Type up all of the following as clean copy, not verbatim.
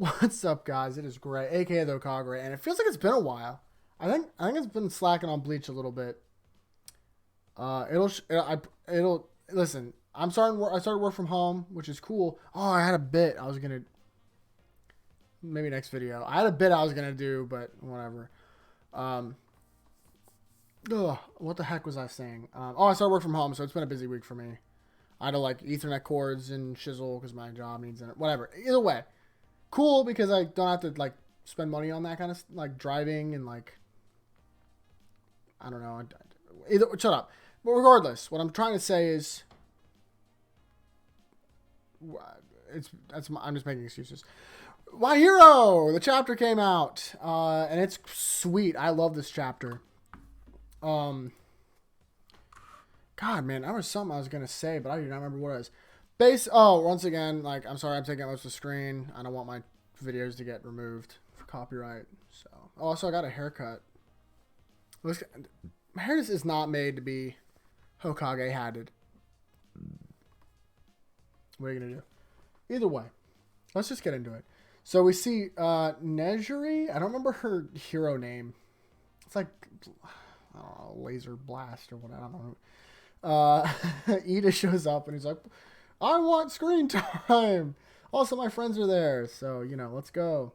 What's up, guys? It is Gray, aka the Okagre, and it feels like it's been a while. I think it's been slacking on Bleach a little bit. It'll listen. I started work from home, which is cool. Oh, I had a bit. I was gonna maybe next video. I had a bit I was gonna do, but whatever. Um, what the heck was I saying? I started work from home, so it's been a busy week for me. I had to like Ethernet cords and shizzle because my job needs it. Whatever. Either way, cool because I don't have to like spend money on that kind of like driving and like I don't know. Either shut up. But regardless, what I'm trying to say is, I'm just making excuses. My Hero, the chapter came out, and it's sweet. I love this chapter. God, man, there was something I was gonna say, but I do not remember what it was. Once again, like I'm sorry, I'm taking up most of the screen. I don't want my videos to get removed for copyright. So, also I got a haircut. My hair is not made to be Hokage hatted. What are you gonna do? Either way, let's just get into it. So we see Nejuri. I don't remember her hero name. It's like I don't know, Laser Blast or what. I don't know. Ida shows up and he's like, "I want screen time." Also, my friends are there, so let's go.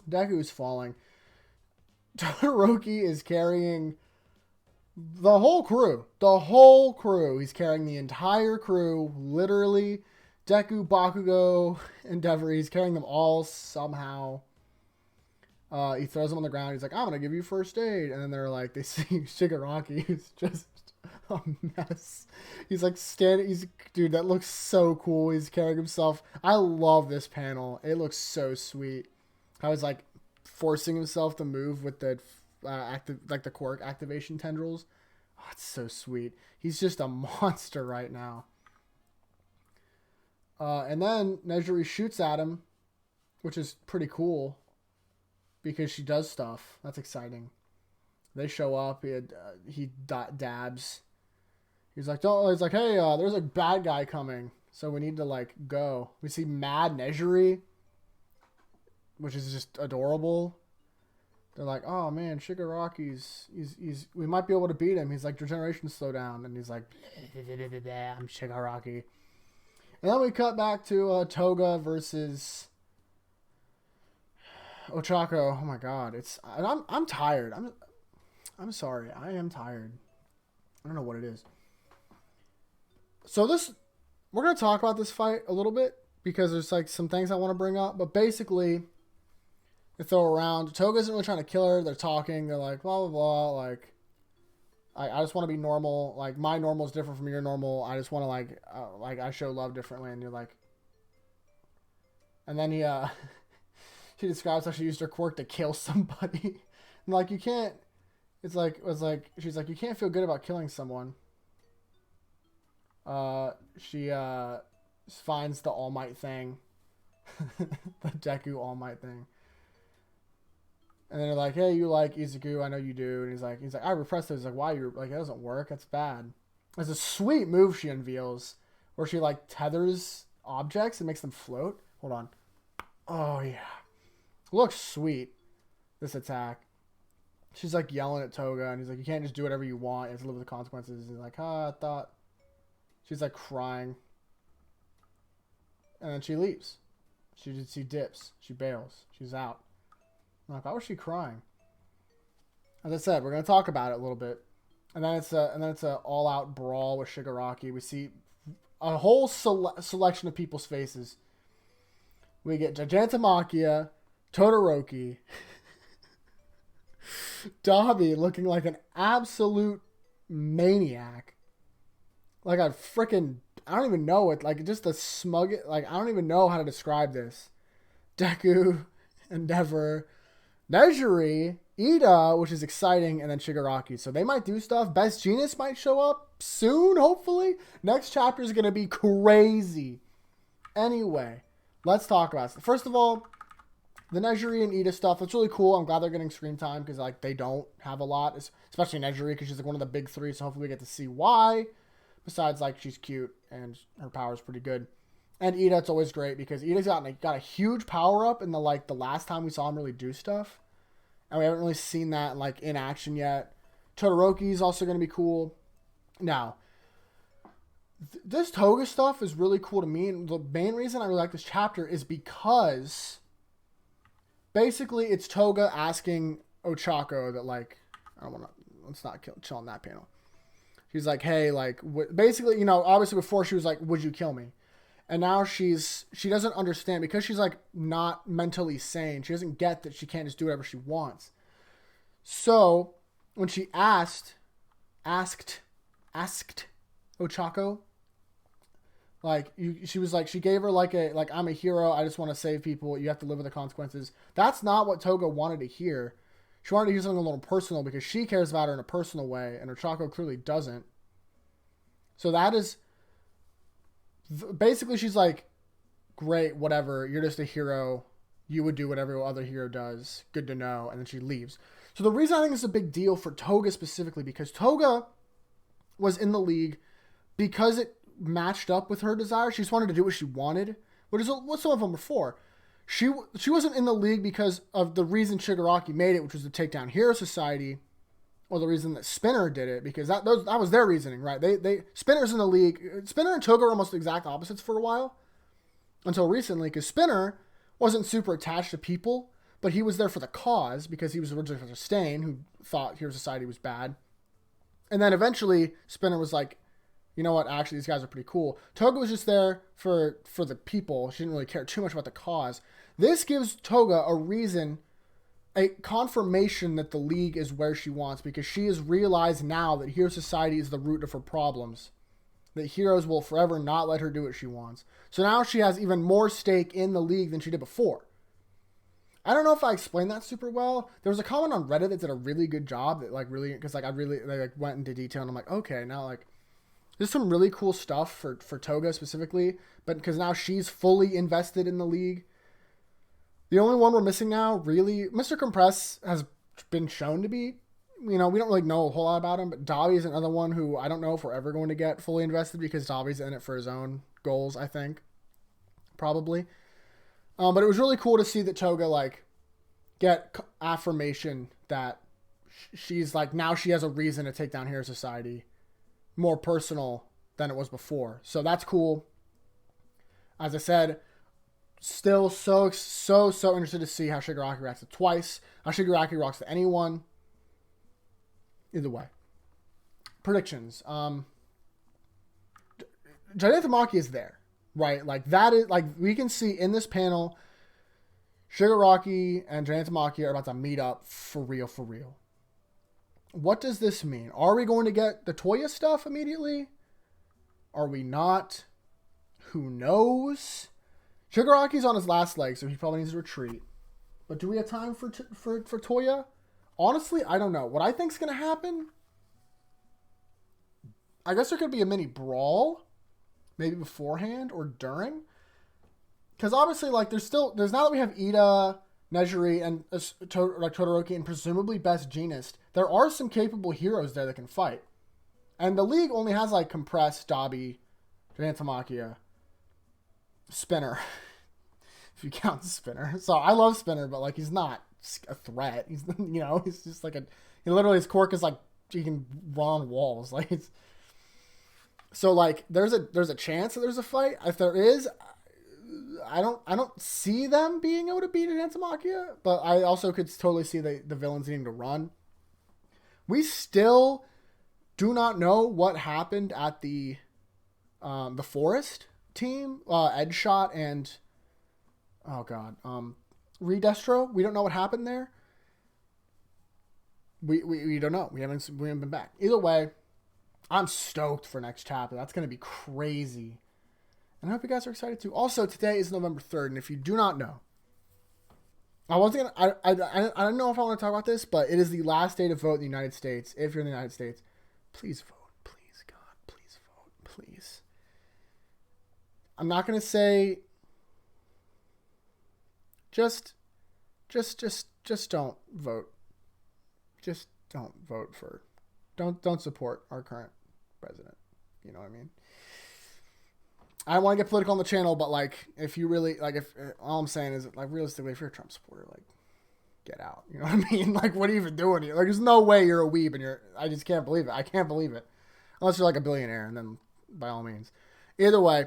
Deku's falling. Todoroki is carrying the whole crew. The whole crew. He's carrying the entire crew, literally. Deku, Bakugo, Endeavor. He's carrying them all somehow. He throws them on the ground. He's like, "I'm gonna give you first aid," and then they're like, they see Shigaraki, who's just a mess. He's like dude, that looks so cool. He's carrying himself. I love this panel. It looks so sweet. I was like forcing himself to move with the the quirk activation tendrils. Oh, it's so sweet. He's just a monster right now. And then Nejuri shoots at him, which is pretty cool because she does stuff. That's exciting. They show up. He dabs. He's like, "Oh," he's like, "Hey, there's a bad guy coming, so we need to like go." We see Mad Nejuri, which is just adorable. They're like, "Oh man, Shigaraki's we might be able to beat him." He's like, "Regeneration slow down," and he's like, "I'm Shigaraki." And then we cut back to Toga versus Ochako. Oh my god, I'm tired. I'm sorry. I am tired. I don't know what it is. So we're gonna talk about this fight a little bit because there's like some things I want to bring up. But basically, they throw around. Toga isn't really trying to kill her. They're talking. They're like blah blah blah. Like I just want to be normal. Like my normal is different from your normal. I just want to like I show love differently. And you're like, and then she describes how she used her quirk to kill somebody. And like you can't. She's like you can't feel good about killing someone. She finds the All Might thing, the Deku All Might thing, and then they're like, "Hey, you like Izuku? I know you do." And he's like, "I repressed it." He's like, "Why? You're like, it doesn't work. That's bad." There's a sweet move she unveils where she like tethers objects and makes them float. Hold on. Oh yeah, looks sweet. This attack. She's like yelling at Toga, and he's like, "You can't just do whatever you want. You have to live with the consequences." And he's like, I thought. She's like crying. And then she leaves. She dips. She bails. She's out. I'm like, why was she crying? As I said, we're gonna talk about it a little bit. And then it's a all-out brawl with Shigaraki. We see a whole selection of people's faces. We get Gigantomachia, Todoroki, Dabi looking like an absolute maniac. Like a freaking, I don't even know it. Like just a smug, like I don't even know how to describe this. Deku, Endeavor, Nejuri, Ida, which is exciting, and then Shigaraki. So they might do stuff. Best Genius might show up soon, hopefully. Next chapter is going to be crazy. Anyway, let's talk about it. First of all, the Nejuri and Ida stuff, it's really cool. I'm glad they're getting screen time because like they don't have a lot, especially Nejuri because she's like one of the big three. So hopefully we get to see why. Besides, like, she's cute and her power's pretty good. And Ida, it's always great because Ida's got a huge power up in the last time we saw him really do stuff, and we haven't really seen that like in action yet. Todoroki is also going to be cool. Now, this Toga stuff is really cool to me, and the main reason I really like this chapter is because basically it's Toga asking Ochako that like I don't want to let's not chill on that panel. She's like, hey, like basically, obviously before she was like, would you kill me? And now she doesn't understand because she's like not mentally sane. She doesn't get that she can't just do whatever she wants. So when she asked Ochako, she was like, she gave her like I'm a hero. I just want to save people. You have to live with the consequences. That's not what Toga wanted to hear. She wanted to hear something a little personal because she cares about her in a personal way, and Ochako clearly doesn't. So that is basically, she's like, great, whatever, you're just a hero, you would do whatever other hero does, good to know, and then she leaves. So the reason I think it's a big deal for Toga specifically, because Toga was in the league because it matched up with her desire. She just wanted to do what she wanted, which is what some of them were for. She wasn't in the league because of the reason Shigaraki made it, which was to take down Hero Society, or the reason that Spinner did it, because that was their reasoning, right? Spinner's in the league. Spinner and Toga were almost the exact opposites for a while, until recently, because Spinner wasn't super attached to people, but he was there for the cause, because he was originally for Stain, who thought Hero Society was bad. And then eventually, Spinner was like, you know what, actually, these guys are pretty cool. Toga was just there for the people. She didn't really care too much about the cause. This gives Toga a reason, a confirmation that the league is where she wants, because she has realized now that Hero Society is the root of her problems. That heroes will forever not let her do what she wants. So now she has even more stake in the league than she did before. I don't know if I explained that super well. There was a comment on Reddit that did a really good job that because they went into detail, and I'm like, okay, now there's some really cool stuff for Toga specifically, but because now she's fully invested in the league. The only one we're missing now, really, Mr. Compress has been shown to be, we don't really know a whole lot about him, but Dabi is another one who I don't know if we're ever going to get fully invested, because Dabi's in it for his own goals, I think. Probably. But it was really cool to see that Toga, get affirmation that she's, now she has a reason to take down Hero Society. More personal than it was before. So that's cool. As I said, still so interested to see how Shigaraki reacts to Twice, how Shigaraki reacts to anyone. Either way. Predictions. Gigantomachia is there, right? That is, we can see in this panel, Shigaraki and Gigantomachia are about to meet up for real. What does this mean? Are we going to get the Toya stuff immediately? Are we not? Who knows? Shigaraki's on his last leg, so he probably needs to retreat. But do we have time for Toya? Honestly, I don't know. What I think's going to happen, I guess there could be a mini brawl, maybe beforehand or during. Because obviously, there's now that we have Ida, Nejiri, and Todoroki, and presumably Best Jeanist, there are some capable heroes there that can fight. And the league only has Compress, Dabi, Gigantomachia, Spinner. If you count Spinner. So I love Spinner, but he's not a threat. He's he's just he literally, his quirk is he can run on walls. So there's a chance that there's a fight. If there is, I don't see them being able to beat Gigantomachia, but I also could totally see the villains needing to run. We still do not know what happened at the forest team, Edgeshot and Redestro. We don't know what happened there. We don't know. We haven't been back. Either way, I'm stoked for next chapter. That's gonna be crazy. And I hope you guys are excited too. Also, today is November 3rd, and if you do not know, I don't know if I want to talk about this, but it is the last day to vote in the United States. If you're in the United States, please vote. Please, God, please vote. Please. I'm not going to say just don't vote. Just don't vote for, don't support our current president. You know what I mean? I don't want to get political on the channel, but like, if you really like, if all I'm saying is like, realistically, if you're a Trump supporter, like, get out. You know what I mean? Like, what are you even doing here? Like, there's no way you're a weeb, and I just can't believe it. I can't believe it, unless you're like a billionaire, and then by all means. Either way,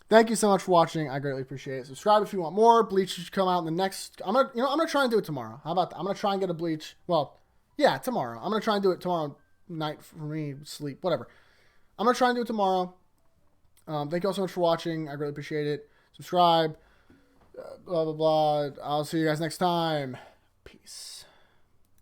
thank you so much for watching. I greatly appreciate it. Subscribe if you want more. Bleach should come out in the next. I'm gonna try and do it tomorrow. How about that? I'm gonna try and get a Bleach. Well, yeah, tomorrow. I'm gonna try and do it tomorrow night for me. Sleep, whatever. I'm gonna try and do it tomorrow. Thank you all so much for watching. I greatly appreciate it. Subscribe. Blah blah blah. I'll see you guys next time. Peace.